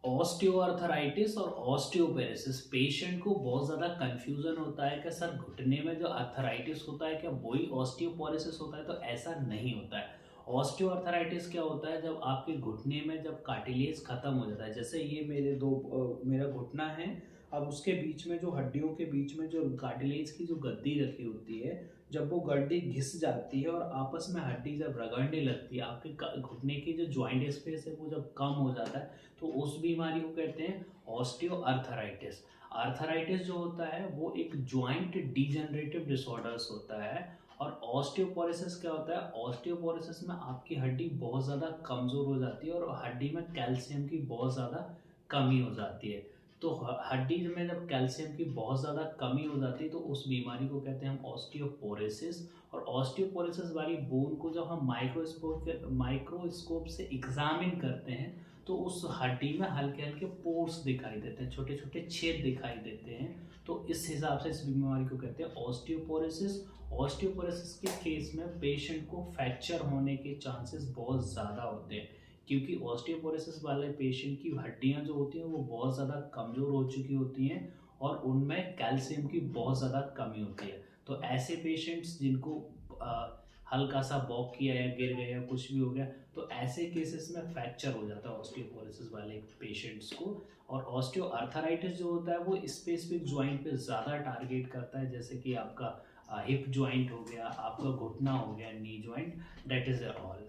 Osteoarthritis और ऑस्टियोपेरेसिस patient को बहुत ज़्यादा कंफ्यूजन होता है कि सर घुटने में जो आर्थराइटिस होता है क्या वही ऑस्टियोपोरोसिस होता है, तो ऐसा नहीं होता है। ऑस्टियोआर्थराइटिस क्या होता है, जब आपके घुटने में जब कार्टिलेज खत्म हो जाता है, जैसे ये मेरा घुटना है। अब उसके बीच में जो हड्डियों के बीच में जो कार्टिलेज की जो गद्दी रखी होती है, जब वो गड्डी घिस जाती है और आपस में हड्डी जब रगड़ने लगती है, आपके घुटने की जो ज्वाइंट स्पेस है वो जब कम हो जाता है, तो उस बीमारी को कहते हैं ऑस्टियोआर्थराइटिस। आर्थराइटिस जो होता है वो एक ज्वाइंट डिजेनरेटिव डिसऑर्डर्स होता है। और ऑस्टियोपोरोसिस क्या होता है, ऑस्टियोपोरोसिस में आपकी हड्डी बहुत ज़्यादा कमज़ोर हो जाती है और हड्डी में कैल्शियम की बहुत ज़्यादा कमी हो जाती है। तो हड्डी में जब कैल्शियम की बहुत ज़्यादा कमी हो जाती है, तो उस बीमारी को कहते हैं हम ऑस्टियोपोरोसिस। और ऑस्टियोपोरोसिस वाली बोन को जब हम माइक्रोस्कोप से एग्जामिन करते हैं, तो उस हड्डी में हल्के हल्के पोर्स दिखाई देते हैं, छोटे छोटे छेद दिखाई देते हैं। तो इस हिसाब से इस बीमारी को कहते हैं ऑस्टियोपोरोसिस। ऑस्टियोपोरोसिस के केस में पेशेंट को फ्रैक्चर होने के चांसेस बहुत ज़्यादा होते हैं, क्योंकि ऑस्टियोपोरोसिस वाले पेशेंट की हड्डियां जो होती हैं वो बहुत ज़्यादा कमज़ोर हो चुकी होती हैं और उनमें कैल्शियम की बहुत ज़्यादा कमी होती है। तो ऐसे पेशेंट्स जिनको हल्का सा वॉक किया या गिर गए या कुछ भी हो गया, तो ऐसे केसेस में फ्रैक्चर हो जाता है ऑस्टियोपोरोसिस वाले पेशेंट्स को। और ऑस्टियोआर्थराइटिस जो होता है वो स्पेसिफिक ज्वाइंट पे ज़्यादा टारगेट करता है, जैसे कि आपका हिप ज्वाइंट हो गया, आपका घुटना हो गया, knee joint, that is all.